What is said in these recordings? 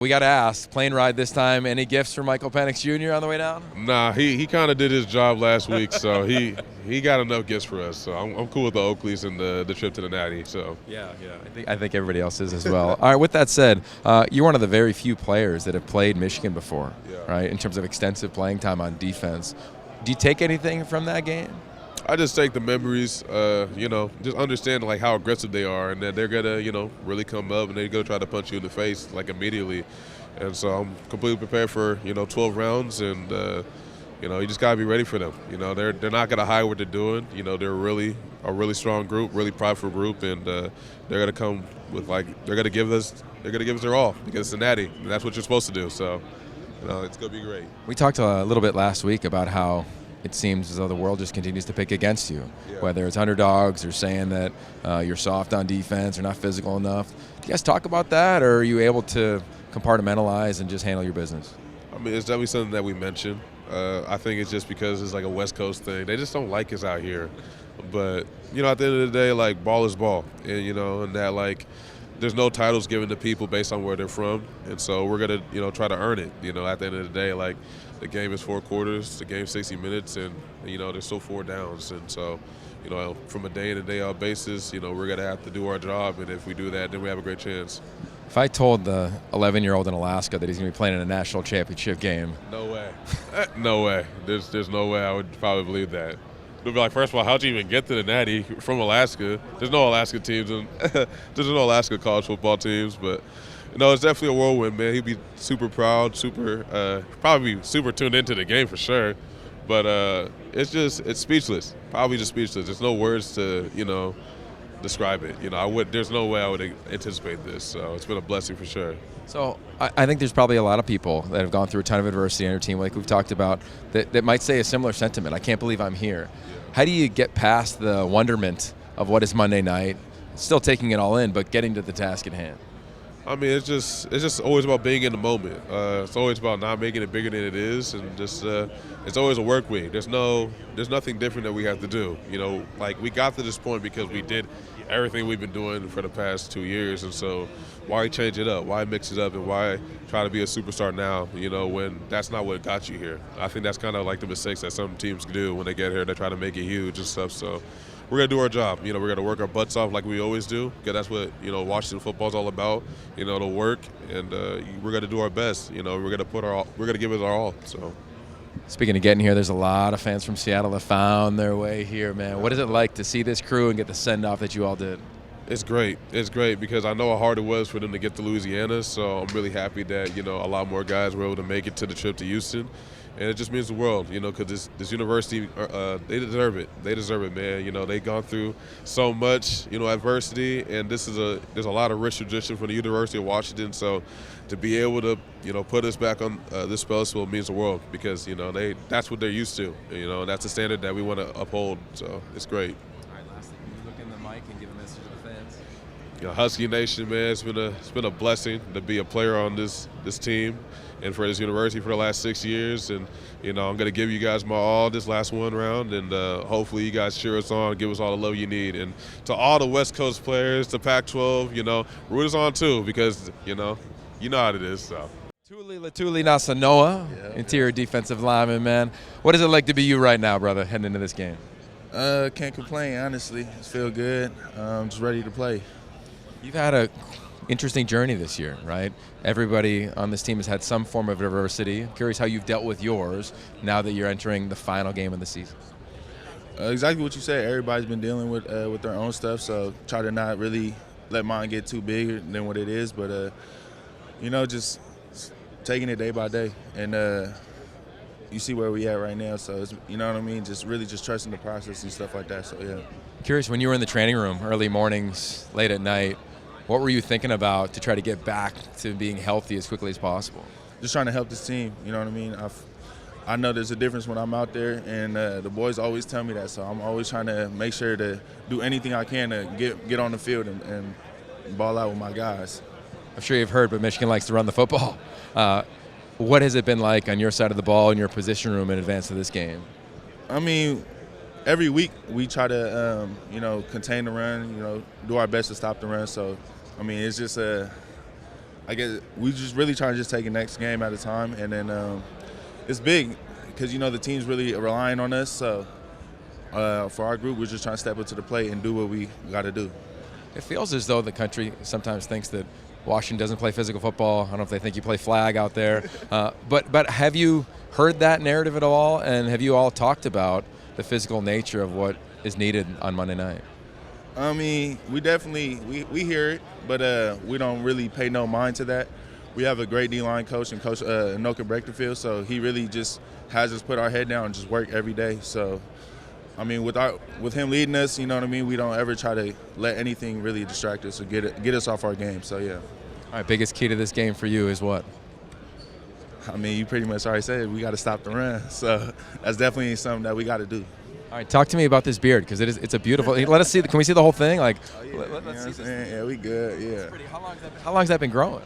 We got to ask, plane ride this time, any gifts for Michael Penix Jr. on the way down? Nah, he kind of did his job last week, so he got enough gifts for us. So I'm cool with the Oakleys and the trip to the Natty. So Yeah. I think everybody else is as well. All right, with that said, you're one of the very few players that have played Michigan before, right, in terms of extensive playing time on defense. Do you take anything from that game? I just take the memories, just understand like how aggressive they are, and that they're gonna, really come up and they're gonna try to punch you in the face like immediately. And so I'm completely prepared for 12 rounds, and you just gotta be ready for them. They're not gonna hide what they're doing. They're really a really strong group, really prideful group, and they're gonna come with they're gonna give us their all because it's a Natty, and that's what you're supposed to do. So it's gonna be great. We talked a little bit last week about how it seems as though the world just continues to pick against you, whether it's underdogs or saying that you're soft on defense or not physical enough. Do you guys talk about that, or are you able to compartmentalize and just handle your business? I mean, it's definitely something that we mention. I think it's just because it's like a West Coast thing. They just don't like us out here. But, at the end of the day, like, ball is ball. And, and that, there's no titles given to people based on where they're from. And so we're going to, try to earn it. At the end of the day, the game is 4 quarters, the game's 60 minutes, and, there's still 4 downs. And so, from a day in and day out basis, we're going to have to do our job. And if we do that, then we have a great chance. If I told the 11-year-old in Alaska that he's going to be playing in a national championship game. No way. No way. There's no way I would probably believe that. They'll be like, first of all, how'd you even get to the Natty from Alaska? There's no Alaska teams, and there's no Alaska college football teams, but it's definitely a whirlwind, man. He'd be super proud, probably super tuned into the game for sure. But it's speechless. Probably just speechless. There's no words to, describe it. There's no way I would anticipate this. So it's been a blessing for sure. So I think there's probably a lot of people that have gone through a ton of adversity on your team, like we've talked about, that might say a similar sentiment. I can't believe I'm here. How do you get past the wonderment of what is Monday night, still taking it all in, but getting to the task at hand? I mean, it's just always about being in the moment. It's always about not making it bigger than it is, and just it's always a work week. There's nothing different that we have to do. We got to this point because we did everything we've been doing for the past 2 years, and so why change it up? Why mix it up? And why try to be a superstar now? When that's not what got you here. I think that's kind of like the mistakes that some teams do when they get here. They try to make it huge and stuff. So we're going to do our job. We're going to work our butts off like we always do, because that's what, Washington football is all about, to work, and we're going to do our best. We're going to give it our all. So. Speaking of getting here, there's a lot of fans from Seattle that found their way here, man. What is it like to see this crew and get the send-off that you all did? It's great. It's great because I know how hard it was for them to get to Louisiana, so I'm really happy that, a lot more guys were able to make it to the trip to Houston. And it just means the world, because this university, they deserve it. They deserve it, man. They've gone through so much, adversity, and there's a lot of rich tradition from the University of Washington. So to be able to, put us back on this pedestal means the world, because, that's what they're used to, and that's a standard that we want to uphold. So it's great. All right, last thing, you look in the mic and give a message to the fans. Husky Nation, man, it's been a blessing to be a player on this team and for this university for the last 6 years. And, I'm going to give you guys my all this last one round, and hopefully you guys cheer us on, give us all the love you need. And to all the West Coast players, the Pac-12, root us on too, because, you know how it is. So. Tuli, Letuligasenoa, interior defensive lineman, man. What is it like to be you right now, brother, heading into this game? Can't complain, honestly. It feels good. Just ready to play. You've had a interesting journey this year, right? Everybody on this team has had some form of adversity. I'm curious how you've dealt with yours now that you're entering the final game of the season. Exactly what you said. Everybody's been dealing with their own stuff, so try to not really let mine get too big than what it is. But, just taking it day by day. And you see where we at right now, so it's, you know what I mean? Just really just trusting the process and stuff like that, so yeah. Curious, when you were in the training room, early mornings, late at night, what were you thinking about to try to get back to being healthy as quickly as possible? Just trying to help this team, you know what I mean? I know there's a difference when I'm out there, and the boys always tell me that, so I'm always trying to make sure to do anything I can to get on the field and ball out with my guys. I'm sure you've heard, but Michigan likes to run the football. What has it been like on your side of the ball in your position room in advance of this game? I mean, every week we try to, contain the run, do our best to stop the run. So, I mean, it's just I I guess we just really try to just take it next game at a time, and then it's big because the team's really relying on us. So for our group, we're just trying to step up to the plate and do what we got to do. It feels as though the country sometimes thinks that Washington doesn't play physical football. I don't know if they think you play flag out there. But have you heard that narrative at all? And have you all talked about the physical nature of what is needed on Monday night? I mean, we definitely we hear it, but we don't really pay no mind to that. We have a great D-line coach and Coach Anoka Brechterfield, so he really just has us put our head down and just work every day. So, I mean, with him leading us, we don't ever try to let anything really distract us or get us off our game. So, yeah. All right, biggest key to this game for you is what? I mean, you pretty much already said it. We got to stop the run. So that's definitely something that we got to do. All right, talk to me about this beard because it's a beautiful. Let us see. Can we see the whole thing? Like, let's see this. Yeah, we good. Yeah. How long has that been growing?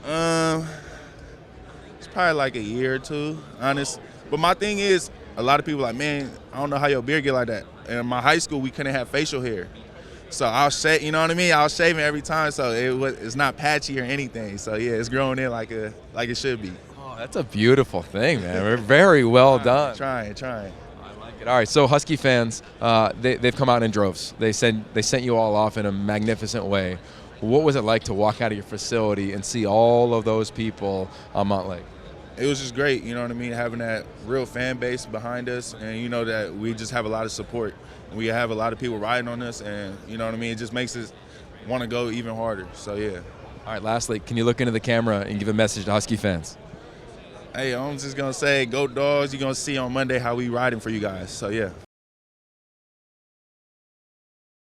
It's probably like a year or two, honest. But my thing is, a lot of people like, man, I don't know how your beard get like that. And in my high school, we couldn't have facial hair. So I'll shave, you know what I mean? I'll shave it every time, so it's not patchy or anything. So yeah, it's growing in like it should be. Oh, that's a beautiful thing, man. We're very well done. Trying. I like it. All right, so Husky fans, they've come out in droves. They sent you all off in a magnificent way. What was it like to walk out of your facility and see all of those people on Montlake? It was just great, you know what I mean, having that real fan base behind us, and that we just have a lot of support. We have a lot of people riding on us, and you know what I mean, it just makes us want to go even harder. So yeah. All right, lastly, can you look into the camera and give a message to Husky fans? Hey, I'm just gonna say, go Dogs. You're gonna see on Monday how we riding for you guys. So yeah.